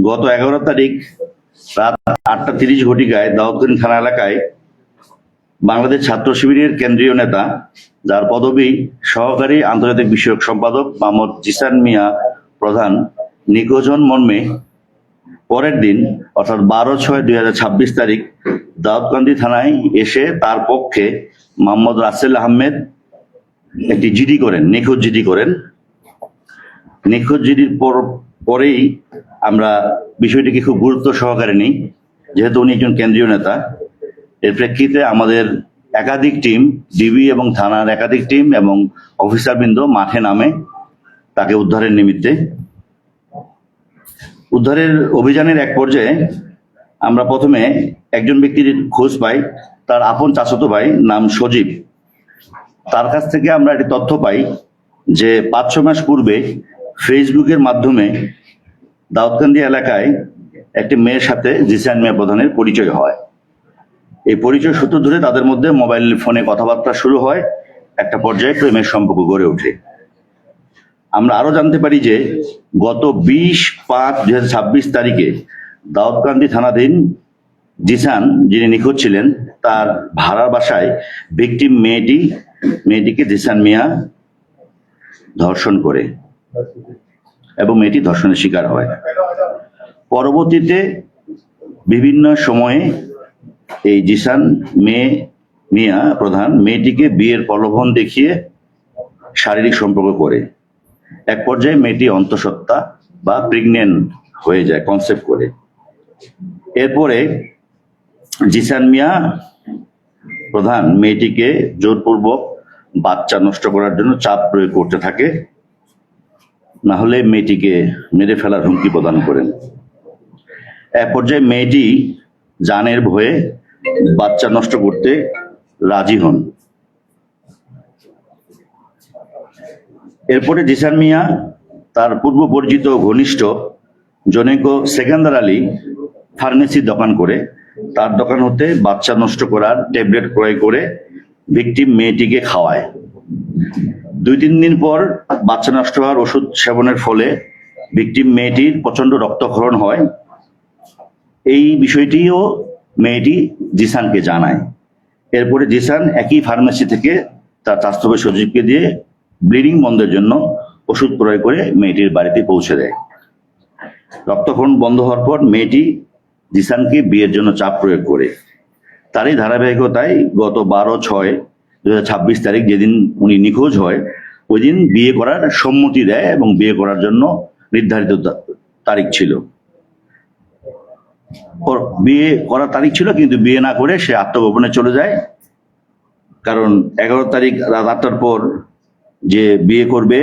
গত 11 তারিখ রাত 8:30 ঘটিকায় দাউদকান্দি থানা এলাকায় বাংলাদেশ ছাত্র শিবিরের কেন্দ্রীয় নেতা, যার পদবি সহকারী আন্তর্জাতিক বিষয়ক সম্পাদক মোহাম্মদ জিসান মিয়া প্রধান নিখোঁজ হন মর্মে পরের দিন অর্থাৎ 12/6/2026 তারিখ দাউদকান্দি থানায় এসে তার পক্ষে মোহাম্মদ রাসেল আহমেদ একটি জিডি করেন, নিখোঁজ জিডি করেন। নিখোঁজ জিডির পরেই আমরা বিষয়টিকে খুব গুরুত্ব সহকারে নিই, যেহেতু উনি একজন কেন্দ্রীয় নেতা। এর প্রেক্ষিতে আমাদের একাধিক টিম, ডিবি এবং থানার একাধিক টিম এবং অফিসারবৃন্দ মাঠে নামে তাকে উদ্ধারের নিমিত্তে। উদ্ধারের অভিযানের এক পর্যায়ে আমরা প্রথমে একজন ব্যক্তির খোঁজ পাই, তার আপন চাচাতো ভাই, নাম সজীব। তার কাছ থেকে আমরা একটি তথ্য পাই যে 5-6 মাস পূর্বে ফেসবুকের মাধ্যমে দাউদকান্দি এলাকায় একটি মেয়ের সাথে জিসান মিয়া প্রধানের পরিচয় হয়। এই পরিচয় সূত্র ধরে তাদের মধ্যে মোবাইল ফোনে কথাবার্তা শুরু হয়, একটা পর্যায়ে প্রেমের সম্পর্ক গড়ে ওঠে। আমরা আরো জানতে পারি যে গত 20/5/2026 তারিখে দাউদকান্দি থানাধীন জিসান, যিনি নিখোঁজ ছিলেন, তার ভাড়ার বাসায় ভিকটিম মেয়েটিকে জিসান মিয়া ধর্ষণ করে এবং মেয়েটি ধর্ষণের শিকার হয়। পরবর্তীতে বিভিন্ন সময়ে এই জিসান মিয়া প্রধান মেয়েটিকে বিয়ের প্রলোভন দেখিয়ে শারীরিক সম্পর্ক করে। এক পর্যায়ে মেয়েটি অন্তঃসত্ত্বা বা প্রেগনেন্ট হয়ে যায় কনসেপ্ট করে। এরপরে জিসান মিয়া প্রধান মেয়েটিকে জোরপূর্বক বাচ্চা নষ্ট করার জন্য চাপ প্রয়োগ করতে থাকে, না হলে মেয়েটিকে মেরে ফেলার হুমকি প্রদান করেন। এক পর্যায়ে মেয়েটি জানের ভয়ে বাচ্চা নষ্ট করতে রাজি হন। এরপরে জিসান মিয়া তার পূর্ব পরিচিত ঘনিষ্ঠ জনৈক সেকেন্দার আলী ফার্মেসির দোকান করে, তার দোকান হতে বাচ্চা নষ্ট করার ট্যাবলেট ক্রয় করে ভিকটিম মেয়েটিকে খাওয়ায়। 2-3 দিন পর বাচ্চা নষ্ট হওয়ার ওষুধ সেবনের ফলে ভিকটিম মেয়েটির প্রচন্ড রক্তক্ষরণ হয়। এই বিষয়টিও মেয়েটি জিসানকে জানায়। এরপরে জিসান একই ফার্মেসি থেকে তার চাচাতো ভাই সজীবকে দিয়ে ব্লিডিং বন্ধের জন্য ওষুধ ক্রয় করে মেয়েটির বাড়িতে পৌঁছে দেয়। রক্তক্ষরণ বন্ধ হওয়ার পর মেয়েটি জিসানকে বিয়ের জন্য চাপ প্রয়োগ করে। তারই ধারাবাহিকতায় গত 12/6/2026 তারিখ, যেদিন উনি নিখোঁজ হয়, ওই দিন বিয়ে করার সম্মতি দেয় এবং বিয়ে করার জন্য নির্ধারিত তারিখ ছিল। বিয়ে করার তারিখ ছিল, কিন্তু বিয়ে না করে সে আত্মগোপনে চলে যায়। কারণ 11 তারিখ রাত 8টার পর যে বিয়ে করবে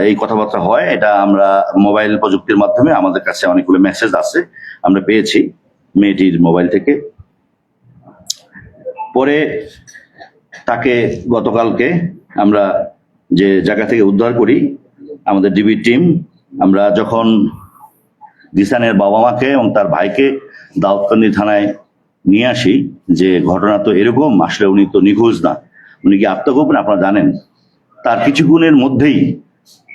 এই কথাবার্তা হয়, এটা আমরা মোবাইল প্রযুক্তির মাধ্যমে আমাদের কাছে অনেকগুলো মেসেজ আছে, আমরা পেয়েছি মেয়েটির মোবাইল থেকে। পরে তাকে গতকালকে আমরা যে জায়গা থেকে উদ্ধার করি, আমাদের ডিবি টিম, আমরা যখন জিসানের বাবা মাকে এবং তার ভাইকে দাউদকান্দি থানায় নিয়ে আসি যে ঘটনা তো এরকম, আসলে উনি তো নিখোঁজ না, উনি কি আত্মগোপনে, আপনারা জানেন। তার কিছুক্ষণের মধ্যেই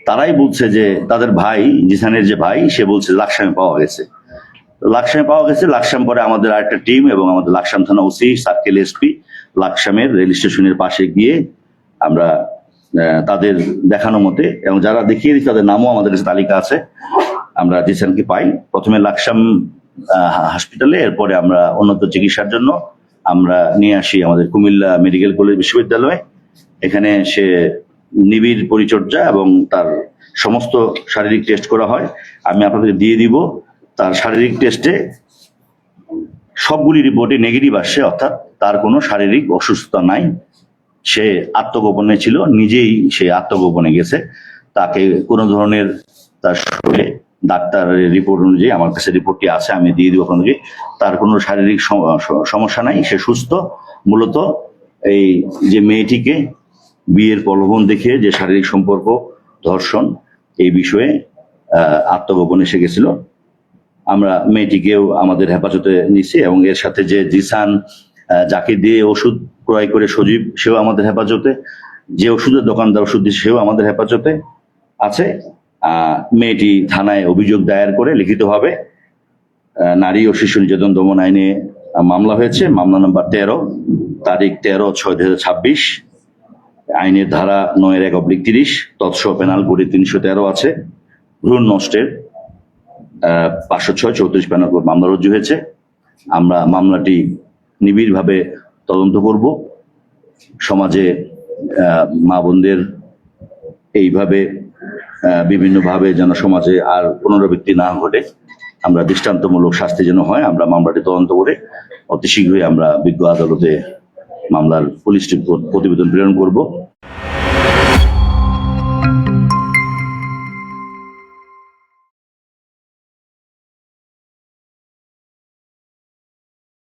তারাই বলছে যে তাদের ভাই, জিসানের যে ভাই, সে বলছে লাকসামে পাওয়া গেছে। লাকসাম পরে আমাদের আরেকটা টিম এবং আমাদের লাকসাম থানা ওসি, সার্কেল এসপি লাকসামের রেল স্টেশনের পাশে গিয়ে আমরা তাদের দেখানো মতে, এবং যারা দেখিয়ে দিচ্ছে তাদের নামও আমাদের কাছে তালিকা আছে, আমরা জিসানকে পাই। প্রথমে লাকসাম হসপিটালে, এরপরে আমরা উন্নত চিকিৎসার জন্য আমরা নিয়ে আসি আমাদের কুমিল্লা মেডিকেল কলেজ বিশ্ববিদ্যালয়ে। এখানে সে নিবিড় পরিচর্যা এবং তার সমস্ত শারীরিক টেস্ট করা হয়। আমি আপনাদের দিয়ে দিব। তার শারীরিক টেস্টে সবগুলি রিপোর্টে নেগেটিভ আসছে, অর্থাৎ তার কোনো শারীরিক অসুস্থতা নাই। সে আত্মগোপনে ছিল, নিজেই সে আত্মগোপনে গেছে। তাকে কোনো ধরনের তার শরীরে ডাক্তারের রিপোর্ট অনুযায়ী, আমার কাছে রিপোর্টটি আছে, আমি দিয়ে দিব আপনাদেরকে, তার কোনো শারীরিক সমস্যা নাই, সে সুস্থ। মূলত এই যে মেয়েটিকে বিয়ের প্রলোভন দেখে যে শারীরিক সম্পর্ক, ধর্ষণ, এই বিষয়ে আত্মগোপনে এসে গেছিল। আমরা মেয়েটিকেও আমাদের হেফাজতে নিচ্ছি এবং এর সাথে যে জিসান, যাকে দিয়ে ওষুধ ক্রয় করে সজীব, সেও আমাদের হেফাজতে, যে ওষুধের দোকানদার ওষুধ দিচ্ছে সেও আমাদের হেফাজতে আছে। মেয়েটি থানায় অভিযোগ দায়ের করে লিখিতভাবে নারী ও শিশু নির্যাতন দমন আইনে মামলা হয়েছে, মামলা নাম্বার 13, তারিখ 13/6/2026। আইনের ধারা 9-1/30 তৎসহ পেনাল কোডে 313 আছে। ভ্রূণ নষ্টের 506-34 পেনাল কোড মামলা রুজু হয়েছে। আমরা মামলাটি নিবিড়ভাবে তদন্ত করব। সমাজে মা বোনদের এইভাবে বিভিন্নভাবে যেন সমাজে আর পুনরাবৃত্তি না ঘটে, আমরা দৃষ্টান্তমূলক শাস্তি যেন হয়, আমরা মামলাটি তদন্ত করে অতি শীঘ্রই আমরা বিজ্ঞ আদালতে মামলার পুলিশ প্রতিবেদন প্রেরণ করব।